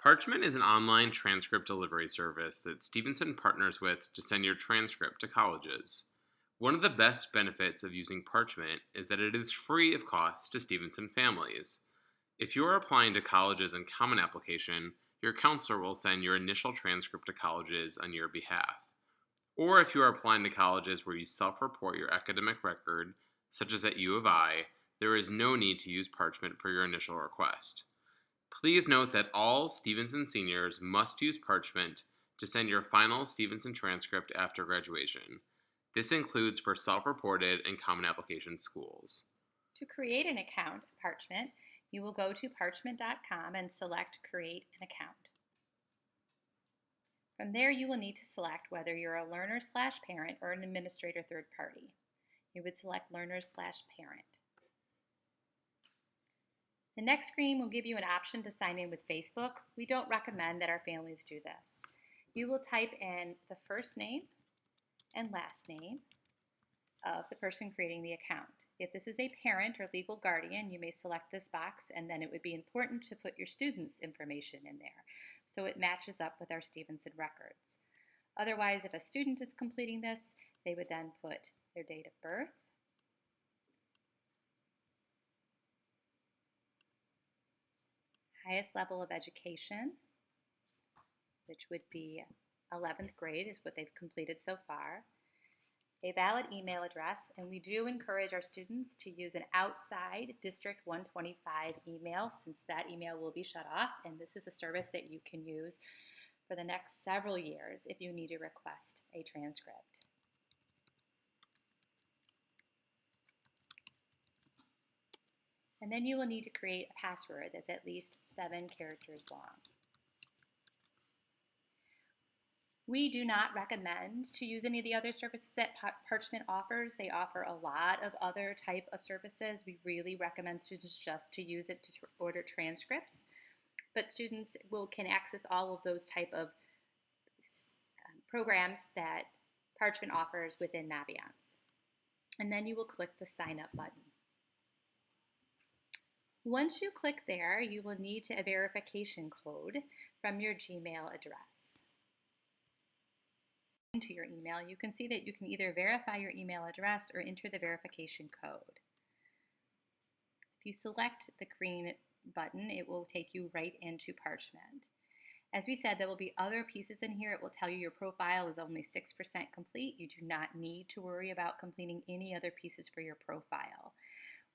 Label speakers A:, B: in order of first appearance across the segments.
A: Parchment is an online transcript delivery service that Stevenson partners with to send your transcript to colleges. One of the best benefits of using Parchment is that it is free of cost to Stevenson families. If you are applying to colleges in Common Application, your counselor will send your initial transcript to colleges on your behalf. Or if you are applying to colleges where you self-report your academic record, such as at U of I, there is no need to use Parchment for your initial request. Please note that all Stevenson seniors must use Parchment to send your final Stevenson transcript after graduation. This includes for self-reported and Common Application schools.
B: To create an account at Parchment, you will go to parchment.com and select Create an Account. From there, you will need to select whether you're a learner/parent or an administrator third party. You would select learner/parent. The next screen will give you an option to sign in with Facebook. We don't recommend that our families do this. You will type in the first name and last name of the person creating the account. If this is a parent or legal guardian, you may select this box, and then it would be important to put your student's information in there so it matches up with our Stevenson records. Otherwise, if a student is completing this, they would then put their date of birth, highest level of education, which would be 11th grade is what they've completed so far, a valid email address, and we do encourage our students to use an outside District 125 email since that email will be shut off, and this is a service that you can use for the next several years if you need to request a transcript. And then you will need to create a password that's at least 7 characters long. We do not recommend to use any of the other services that Parchment offers. They offer a lot of other type of services. We really recommend students just to use it to order transcripts. But students can access all of those type of programs that Parchment offers within Naviance. And then you will click the sign up button. Once you click there, you will need a verification code from your Gmail address. Into your email, you can see that you can either verify your email address or enter the verification code. If you select the green button, it will take you right into Parchment. As we said, there will be other pieces in here. It will tell you your profile is only 6% complete. You do not need to worry about completing any other pieces for your profile.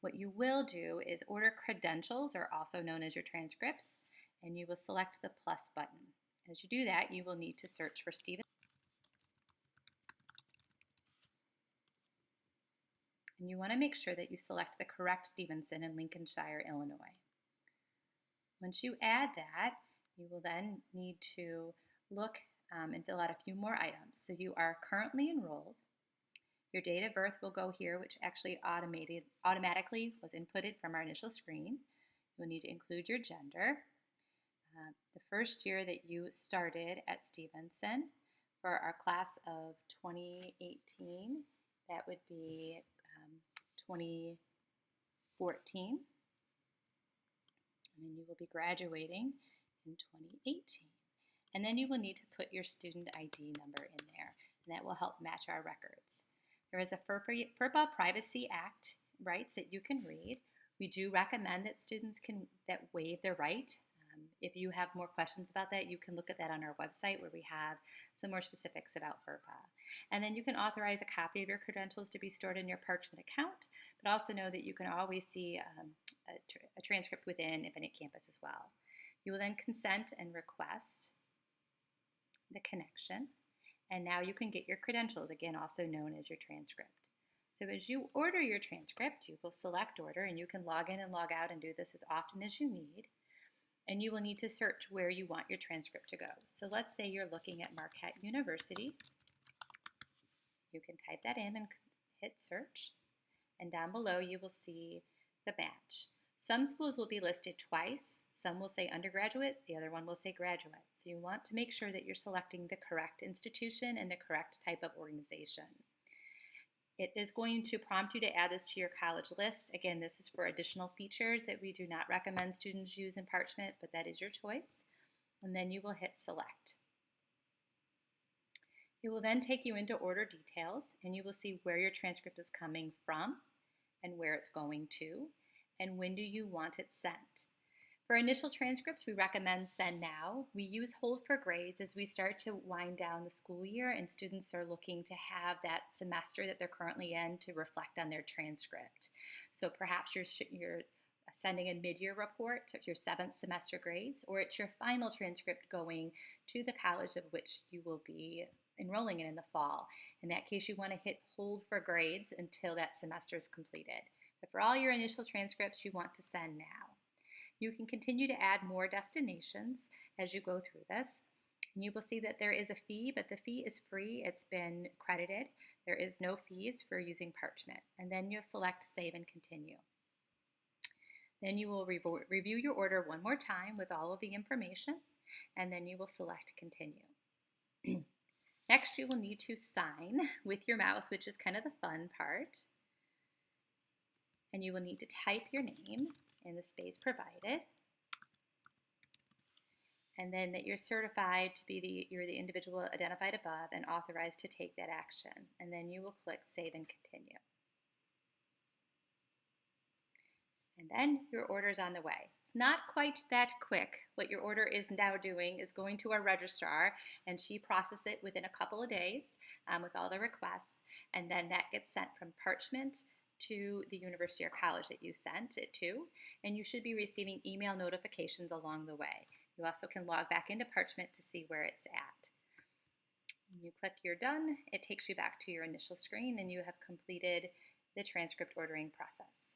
B: What you will do is order credentials, or also known as your transcripts, and you will select the plus button. As you do that, you will need to search for Stevenson. And you want to make sure that you select the correct Stevenson in Lincolnshire, Illinois. Once you add that, you will then need to look and fill out a few more items. So you are currently enrolled. Your date of birth will go here, which actually automatically was inputted from our initial screen. You'll need to include your gender, the first year that you started at Stevenson. For our class of 2018, that would be 2014, and then you will be graduating in 2018. And then you will need to put your student ID number in there, and that will help match our records. There is a FERPA Privacy Act rights that you can read. We do recommend that students that waive their right. If you have more questions about that, you can look at that on our website where we have some more specifics about FERPA. And then you can authorize a copy of your credentials to be stored in your Parchment account, but also know that you can always see a transcript within Infinite Campus as well. You will then consent and request the connection, and now you can get your credentials, again also known as your transcript. So as you order your transcript, you will select order, and you can log in and log out and do this as often as you need. And you will need to search where you want your transcript to go. So let's say you're looking at Marquette University. You can type that in and hit search. And down below you will see the match. Some schools will be listed twice. Some will say undergraduate, the other one will say graduate. So you want to make sure that you're selecting the correct institution and the correct type of organization. It is going to prompt you to add this to your college list. Again, this is for additional features that we do not recommend students use in Parchment, but that is your choice. and then you will hit select. It will then take you into order details, and you will see where your transcript is coming from and where it's going to, and when do you want it sent. For initial transcripts, we recommend send now. We use hold for grades as we start to wind down the school year and students are looking to have that semester that they're currently in to reflect on their transcript. So perhaps you're sending a mid-year report of your 7th semester grades, or it's your final transcript going to the college of which you will be enrolling in the fall. In that case, you want to hit hold for grades until that semester is completed. But for all your initial transcripts, you want to send now. You can continue to add more destinations as you go through this. And you will see that there is a fee, but the fee is free. It's been credited. There is no fees for using Parchment. And then you'll select Save and Continue. Then you will review your order one more time with all of the information, and then you will select Continue. Next, you will need to sign with your mouse, which is kind of the fun part. And you will need to type your name in the space provided. And then that you're certified to be you're the individual identified above and authorized to take that action. And then you will click Save and Continue. And then your order is on the way. It's not quite that quick. What your order is now doing is going to our registrar, and she processes it within a couple of days with all the requests. And then that gets sent from Parchment to the university or college that you sent it to, and you should be receiving email notifications along the way. You also can log back into Parchment to see where it's at. When you click You're done, it takes you back to your initial screen and you have completed the transcript ordering process.